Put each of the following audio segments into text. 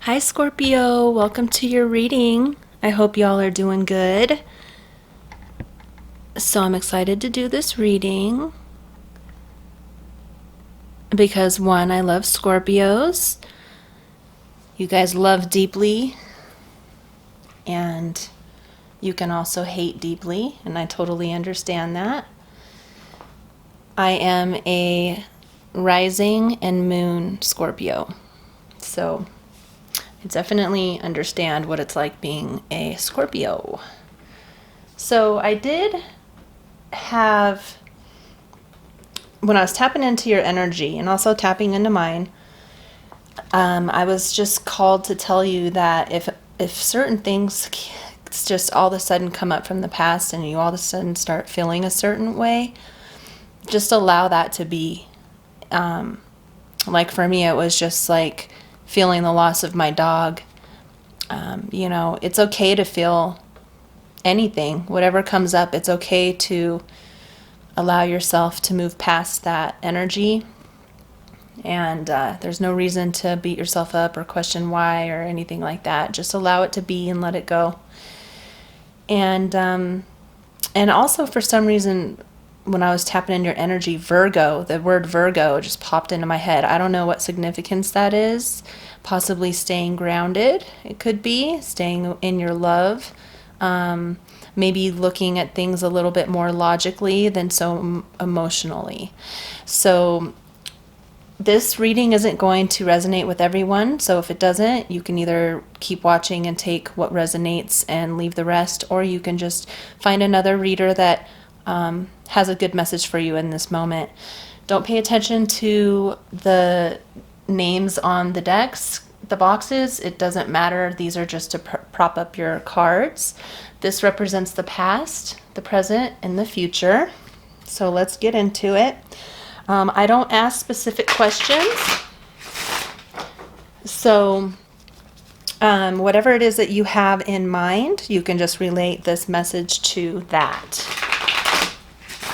Hi, Scorpio. Welcome to your reading. I hope y'all are doing good. So, I'm excited to do this reading because, one, I love Scorpios. You guys love deeply, and you can also hate deeply, and I totally understand that. I am a rising and moon Scorpio, so I definitely understand what it's like being a Scorpio. So I did have, when I was tapping into your energy and also tapping into mine, I was just called to tell you that if certain things just all of a sudden come up from the past and you all of a sudden start feeling a certain way, just allow that to be. Like for me, it was just like feeling the loss of my dog. It's okay to feel anything, whatever comes up. It's okay to allow yourself to move past that energy. And there's no reason to beat yourself up or question why or anything like that. Just allow it to be and let it go. And also for some reason, when I was tapping in your energy, Virgo, the word Virgo just popped into my head. I don't know what significance that is. Possibly staying grounded. It could be staying in your love. Maybe looking at things a little bit more logically than so emotionally. So this reading isn't going to resonate with everyone. So if it doesn't, you can either keep watching and take what resonates and leave the rest, or you can just find another reader that has a good message for you in this moment. Don't pay attention to the names on the decks, the boxes. It doesn't matter. These are just to prop up your cards. This represents the past, the present, and the future. So let's get into it. I don't ask specific questions. So whatever it is that you have in mind, you can just relate this message to that.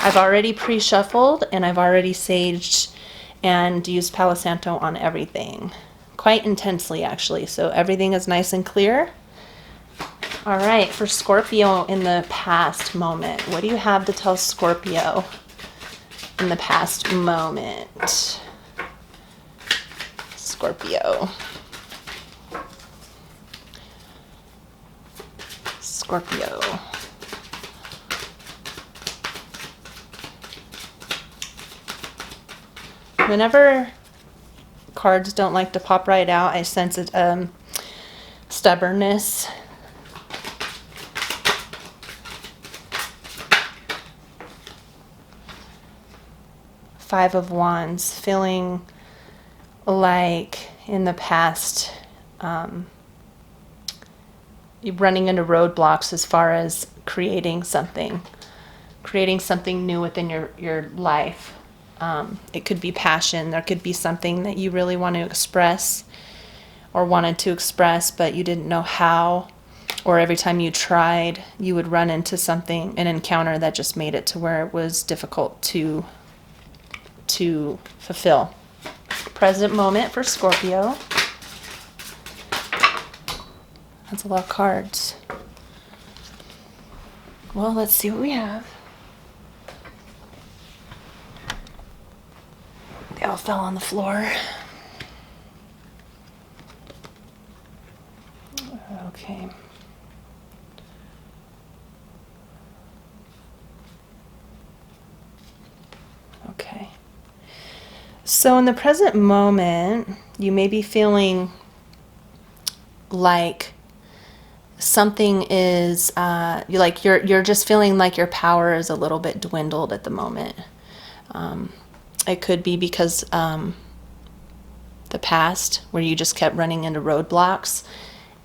I've already pre-shuffled and I've already saged and used Palo Santo on everything. Quite intensely, actually. So everything is nice and clear. All right, for Scorpio in the past moment, what do you have to tell Scorpio in the past moment? Scorpio. Scorpio. Whenever cards don't like to pop right out, I sense it, stubbornness. Five of Wands, feeling like in the past you're running into roadblocks as far as creating something new within your life. It could be passion. There could be something that you really want to express or wanted to express, but you didn't know how. Or every time you tried, you would run into something, an encounter that just made it to where it was difficult to fulfill. Present moment for Scorpio. That's a lot of cards. Well, let's see what we have. They all fell on the floor. Okay. Okay. So in the present moment, you may be feeling like something is you're just feeling like your power is a little bit dwindled at the moment. It could be because the past, where you just kept running into roadblocks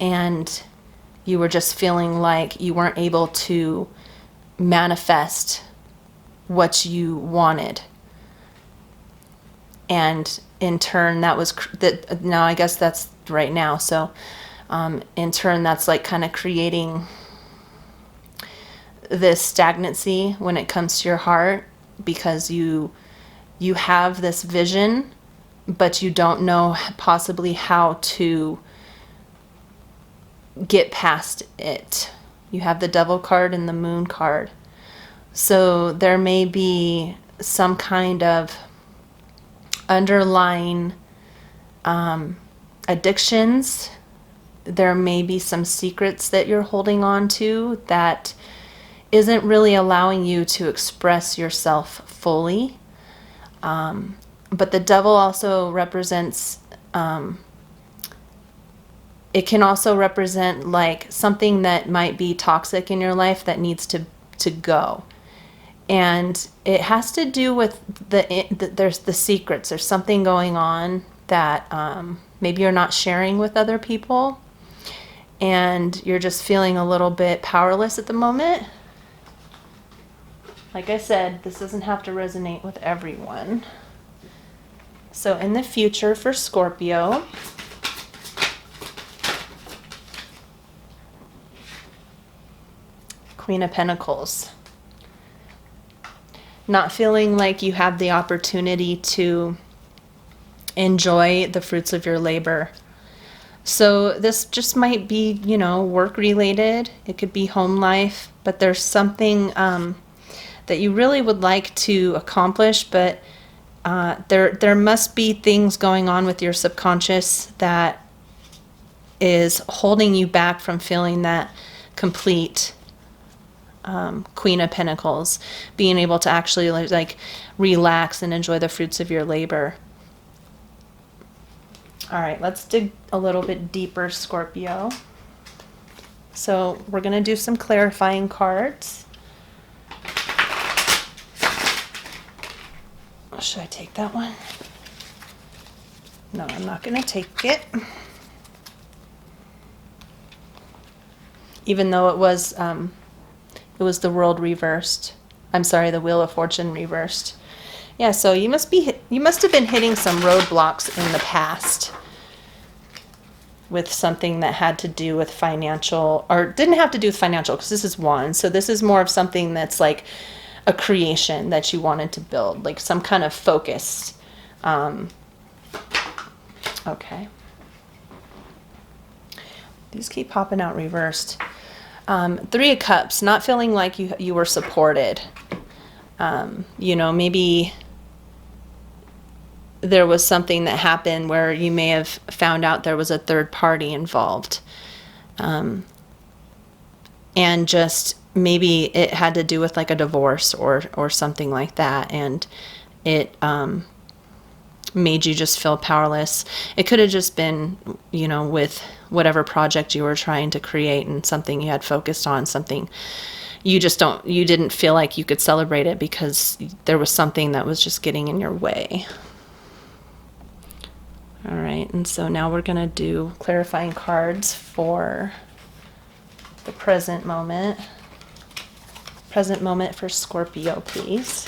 and you were just feeling like you weren't able to manifest what you wanted. And in turn, that was now I guess that's right now. So in turn, that's like kind of creating this stagnancy when it comes to your heart, because you have this vision, but you don't know possibly how to get past it. You have the Devil card and the Moon card. So there may be some kind of underlying addictions. There may be some secrets that you're holding on to that isn't really allowing you to express yourself fully. But the Devil also represents, it can also represent like something that might be toxic in your life that needs to go. And it has to do with there's the secrets. There's something going on that maybe you're not sharing with other people, and you're just feeling a little bit powerless at the moment. Like I said, this doesn't have to resonate with everyone. So in the future for Scorpio, Queen of Pentacles. Not feeling like you have the opportunity to enjoy the fruits of your labor. So this just might be, you know, work related. It could be home life, but there's something that you really would like to accomplish, but there must be things going on with your subconscious that is holding you back from feeling that complete Queen of Pentacles, being able to actually like relax and enjoy the fruits of your labor. All right, let's dig a little bit deeper, Scorpio. So we're going to do some clarifying cards. Should I take that one? No, I'm not going to take it. Even though it was the World reversed. I'm sorry, the Wheel of Fortune reversed. Yeah, so you must have been hitting some roadblocks in the past with something that had to do with financial, or didn't have to do with financial, because this is Wands. So this is more of something that's like a creation that you wanted to build, like some kind of focus. Okay. These keep popping out reversed. Three of Cups, not feeling like you were supported. You know, maybe there was something that happened where you may have found out there was a third party involved. And just maybe it had to do with like a divorce or something like that. And it made you just feel powerless. It could have just been, you know, with whatever project you were trying to create and something you had focused on, something you didn't feel like you could celebrate it because there was something that was just getting in your way. All right, and so now we're going to do clarifying cards for the present moment. Present moment for Scorpio, please.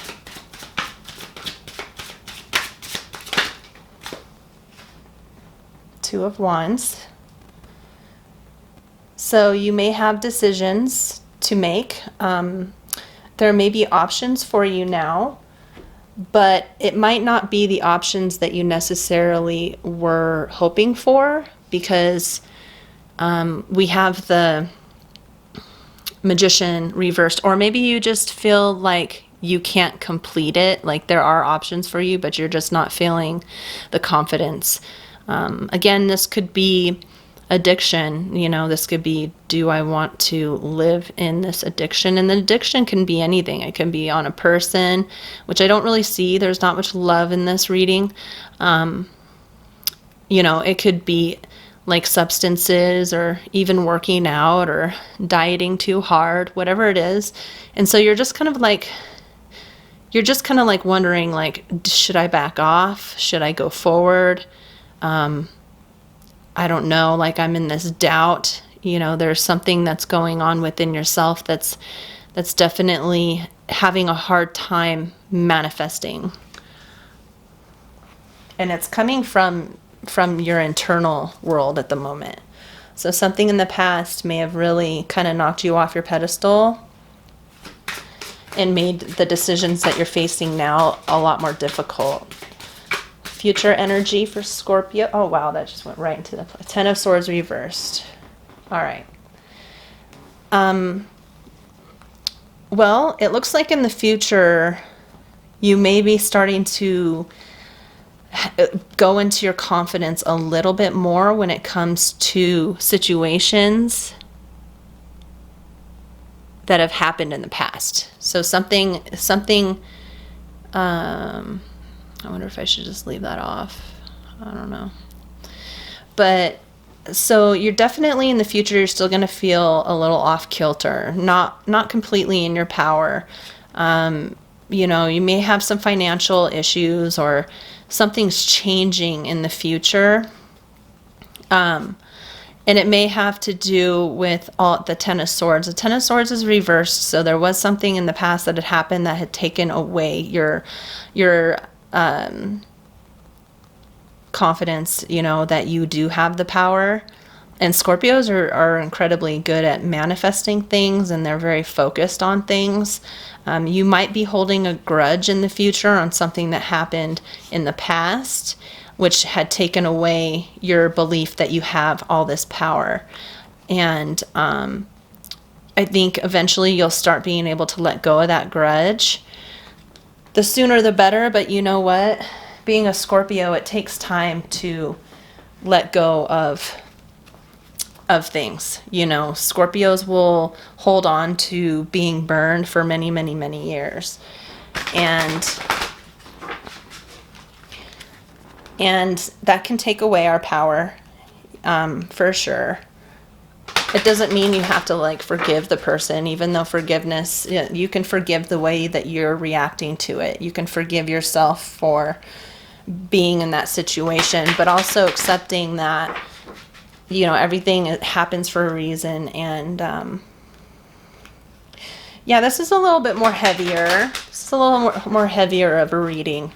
Two of Wands. So you may have decisions to make. There may be options for you now, but it might not be the options that you necessarily were hoping for, because we have the Magician reversed, or maybe you just feel like you can't complete it. Like there are options for you, but you're just not feeling the confidence. Again, this could be addiction. You know, this could be, do I want to live in this addiction? And the addiction can be anything. It can be on a person, which I don't really see. There's not much love in this reading. You know, it could be like substances, or even working out, or dieting too hard, whatever it is. And so you're just kind of like wondering, like, should I back off? Should I go forward? I don't know, like I'm in this doubt. You know, there's something that's going on within yourself that's definitely having a hard time manifesting. And it's coming from your internal world at the moment. So something in the past may have really kind of knocked you off your pedestal and made the decisions that you're facing now a lot more difficult. Future energy for Scorpio. Oh wow, that just went right into the Ten of Swords reversed. All right. Well, it looks like in the future, you may be starting to go into your confidence a little bit more when it comes to situations that have happened in the past. So something, I wonder if I should just leave that off. I don't know. But so you're definitely in the future, you're still going to feel a little off kilter, not completely in your power. You know, you may have some financial issues or something's changing in the future. And it may have to do with all the Ten of Swords. The Ten of Swords is reversed, so there was something in the past that had happened that had taken away your confidence, you know, that you do have the power. And Scorpios are incredibly good at manifesting things, and they're very focused on things. You might be holding a grudge in the future on something that happened in the past, which had taken away your belief that you have all this power. And I think eventually you'll start being able to let go of that grudge. The sooner the better, but you know what? Being a Scorpio, it takes time to let go of things. You know, Scorpios will hold on to being burned for many, many, many years. And that can take away our power, for sure. It doesn't mean you have to like forgive the person, even though forgiveness, you can forgive the way that you're reacting to it. You can forgive yourself for being in that situation, but also accepting that, you know, everything happens for a reason. And yeah, this is a little bit more heavier. This is a little more heavier of a reading.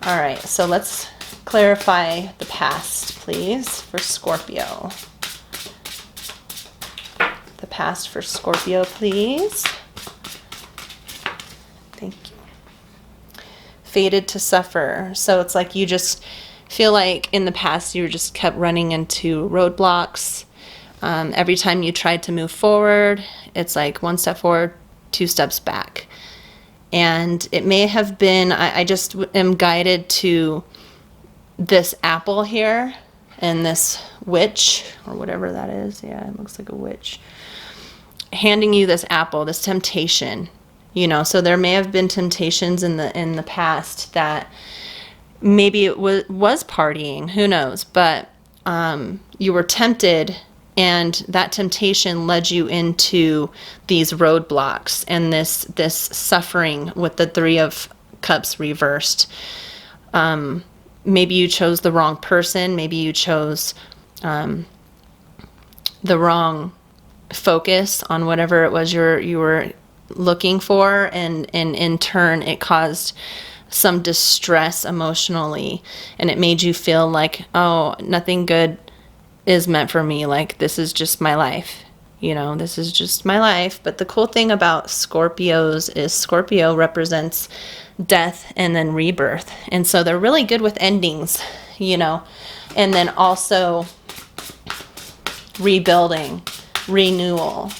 All right, so let's clarify the past, please, for Scorpio. The past for Scorpio, please. Thank you. Fated to suffer. So it's like you just feel like in the past you just kept running into roadblocks. Every time you tried to move forward, it's like one step forward, two steps back. And it may have been, I just am guided to this apple here and this witch, or whatever that is. Yeah, it looks like a witch. Handing you this apple, this temptation, you know. So there may have been temptations in the past that maybe it was partying, who knows, but you were tempted, and that temptation led you into these roadblocks and this suffering with the Three of Cups reversed. Maybe you chose the wrong person. Maybe you chose the wrong focus on whatever it was you were looking for, and in turn it caused some distress emotionally, and it made you feel like, oh, nothing good is meant for me, like this is just my life, you know, this is just my life. But the cool thing about Scorpios is Scorpio represents death and then rebirth, and so they're really good with endings, you know, and then also rebuilding, renewal.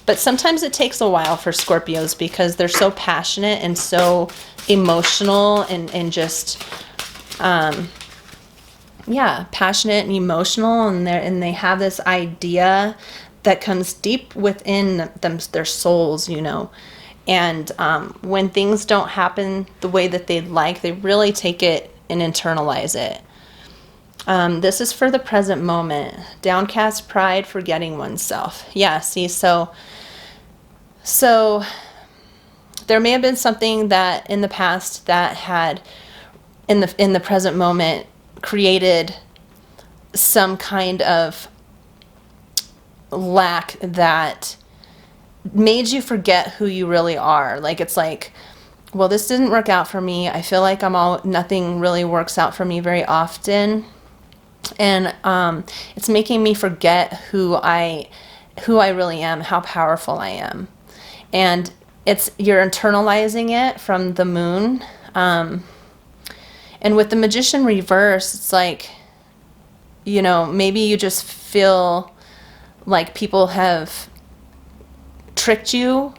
But sometimes it takes a while for Scorpios because they're so passionate and so emotional and just passionate and emotional, and they have this idea that comes deep within them, their souls, you know. And when things don't happen the way that they'd like, they really take it and internalize it. This is for the present moment. Downcast pride, forgetting oneself. Yeah, see, so there may have been something that in the past that had in the present moment created some kind of lack that made you forget who you really are. Like, it's like, well, this didn't work out for me. I feel like nothing really works out for me very often. And it's making me forget who I really am, how powerful I am. And you're internalizing it from the moon. And with the Magician reverse, it's like you know, maybe you just feel like people have tricked you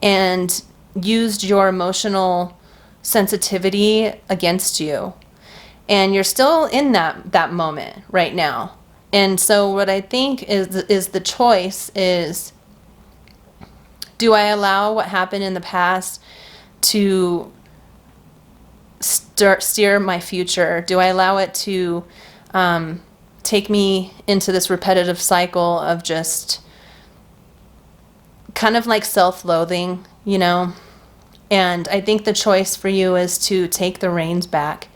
and used your emotional sensitivity against you. And you're still in that moment right now. And so what I think is the choice is, do I allow what happened in the past to steer my future? Do I allow it to take me into this repetitive cycle of just kind of like self-loathing, you know? And I think the choice for you is to take the reins back.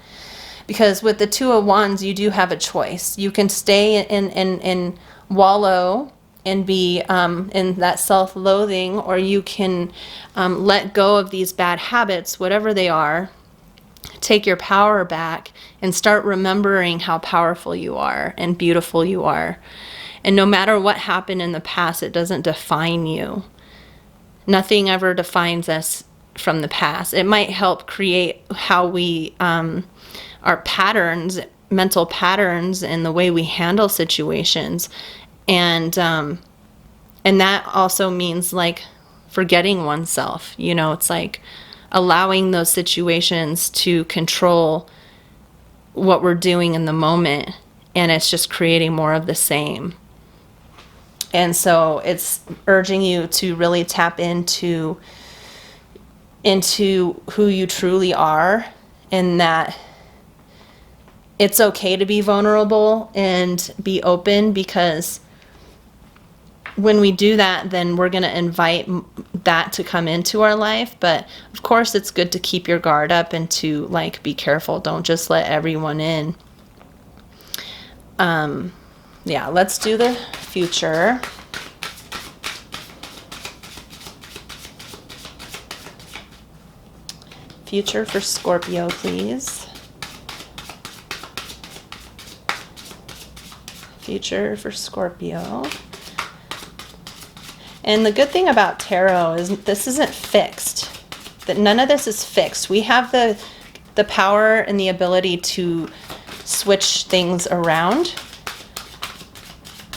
Because with the Two of Wands, you do have a choice. You can stay and wallow and be in that self-loathing, or you can let go of these bad habits, whatever they are, take your power back and start remembering how powerful you are and beautiful you are. And no matter what happened in the past, it doesn't define you. Nothing ever defines us from the past. It might help create how we, our patterns, mental patterns, and the way we handle situations. And that also means like forgetting oneself. You know, it's like allowing those situations to control what we're doing in the moment, and it's just creating more of the same. And so it's urging you to really tap into who you truly are, and that it's okay to be vulnerable and be open, because when we do that, then we're going to invite that to come into our life. But of course, it's good to keep your guard up and to like be careful. Don't just let everyone in. Yeah, let's do the future. Future for Scorpio, please. Future for Scorpio. And the good thing about tarot is this isn't fixed. That none of this is fixed. We have the power and the ability to switch things around,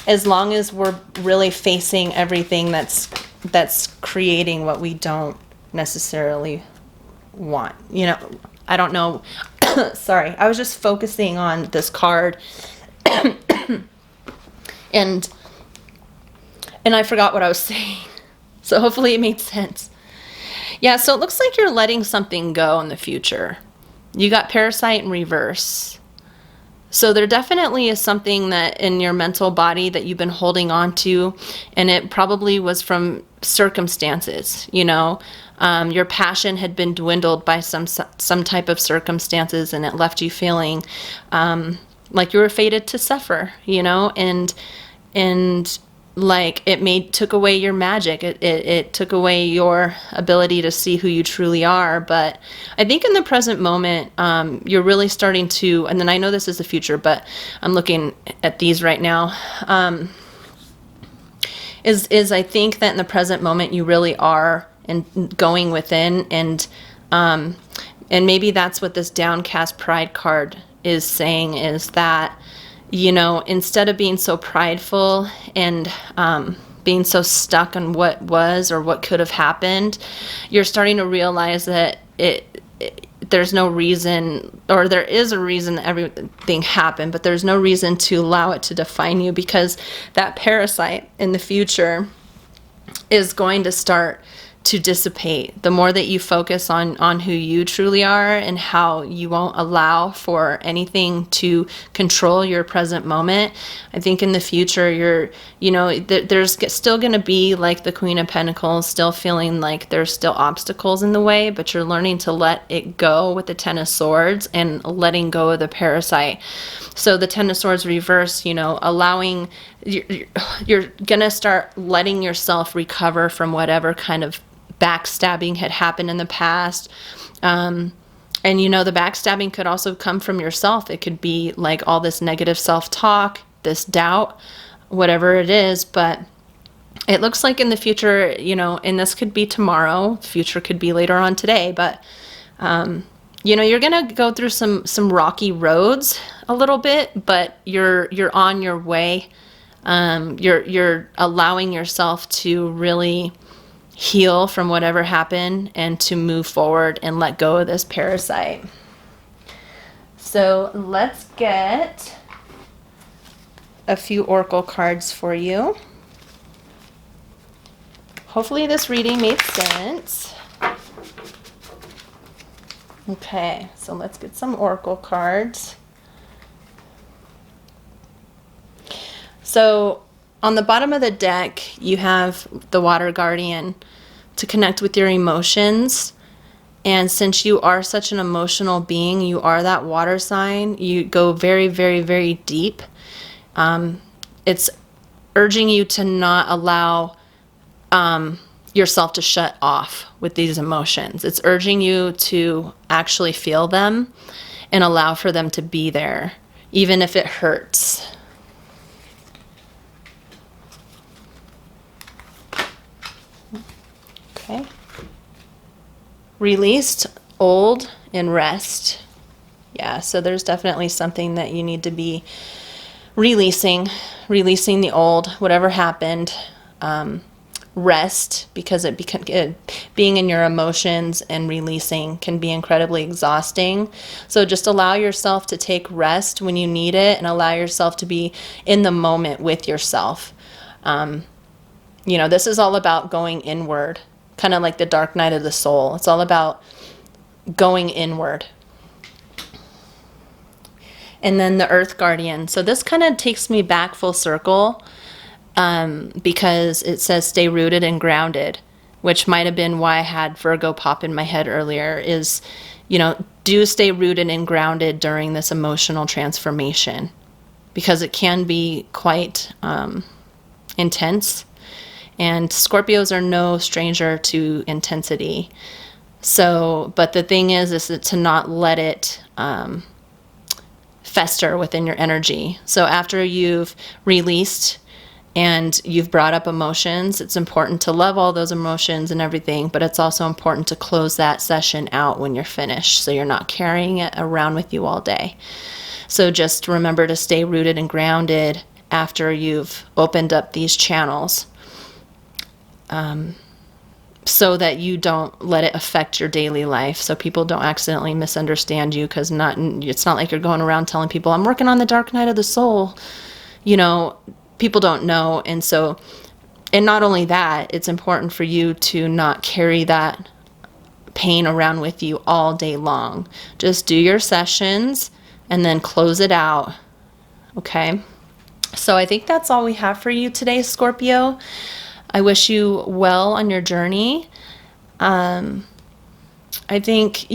as long as we're really facing everything that's creating what we don't necessarily want. You know, I don't know. Sorry, I was just focusing on this card. And I forgot what I was saying. So hopefully it made sense. Yeah, so it looks like you're letting something go in the future. You got Parasite in reverse. So there definitely is something that in your mental body that you've been holding on to, and it probably was from circumstances, you know. Your passion had been dwindled by some type of circumstances, and it left you feeling like you were fated to suffer, you know, and like it took away your magic. It took away your ability to see who you truly are. But I think in the present moment, you're really starting to, and then I know this is the future, but I'm looking at these right now, is I think that in the present moment you really are and going within, and maybe that's what this downcast pride card is saying, is that, you know, instead of being so prideful and being so stuck on what was or what could have happened, you're starting to realize that there's no reason, or there is a reason that everything happened, but there's no reason to allow it to define you, because that parasite in the future is going to start to dissipate. The more that you focus on who you truly are and how you won't allow for anything to control your present moment, I think in the future there's still going to be like the Queen of Pentacles, still feeling like there's still obstacles in the way, but you're learning to let it go with the Ten of Swords and letting go of the parasite. So the Ten of Swords reverse, you know, allowing, you're going to start letting yourself recover from whatever kind of backstabbing had happened in the past. And you know, the backstabbing could also come from yourself. It could be like all this negative self-talk, this doubt, whatever it is. But it looks like in the future, you know, and this could be tomorrow, future could be later on today, but you know, you're gonna go through some rocky roads a little bit, but you're on your way. You're allowing yourself to really heal from whatever happened and to move forward and let go of this parasite. So let's get a few oracle cards for you. Hopefully this reading made sense. Okay, so let's get some oracle cards. So on the bottom of the deck, you have the Water Guardian to connect with your emotions. And since you are such an emotional being, you are that water sign, you go very, very, very deep. It's urging you to not allow yourself to shut off with these emotions. It's urging you to actually feel them and allow for them to be there, even if it hurts. Okay. Released, old, and rest. Yeah, so there's definitely something that you need to be releasing the old, whatever happened. Rest, because being in your emotions and releasing can be incredibly exhausting. So just allow yourself to take rest when you need it, and allow yourself to be in the moment with yourself. This is all about going inward, kind of like the dark night of the soul. It's all about going inward. And then the Earth Guardian. So this kind of takes me back full circle, because it says stay rooted and grounded, which might have been why I had Virgo pop in my head earlier, is, do stay rooted and grounded during this emotional transformation, because it can be quite intense. And Scorpios are no stranger to intensity. So, but the thing is to not let it fester within your energy. So after you've released and you've brought up emotions, it's important to love all those emotions and everything, but it's also important to close that session out when you're finished, so you're not carrying it around with you all day. So just remember to stay rooted and grounded after you've opened up these channels, so that you don't let it affect your daily life, so people don't accidentally misunderstand you, because it's not like you're going around telling people, I'm working on the dark night of the soul. People don't know. And not only that, it's important for you to not carry that pain around with you all day long. Just do your sessions and then close it out. Okay? So I think that's all we have for you today, Scorpio. I wish you well on your journey. I think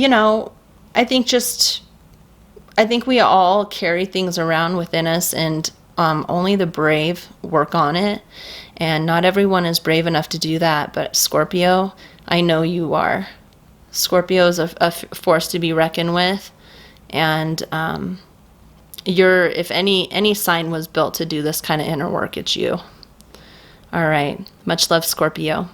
we all carry things around within us, and only the brave work on it. And not everyone is brave enough to do that. But Scorpio, I know you are. Scorpio is a force to be reckoned with. And if any sign was built to do this kind of inner work, it's you. All right. Much love, Scorpio.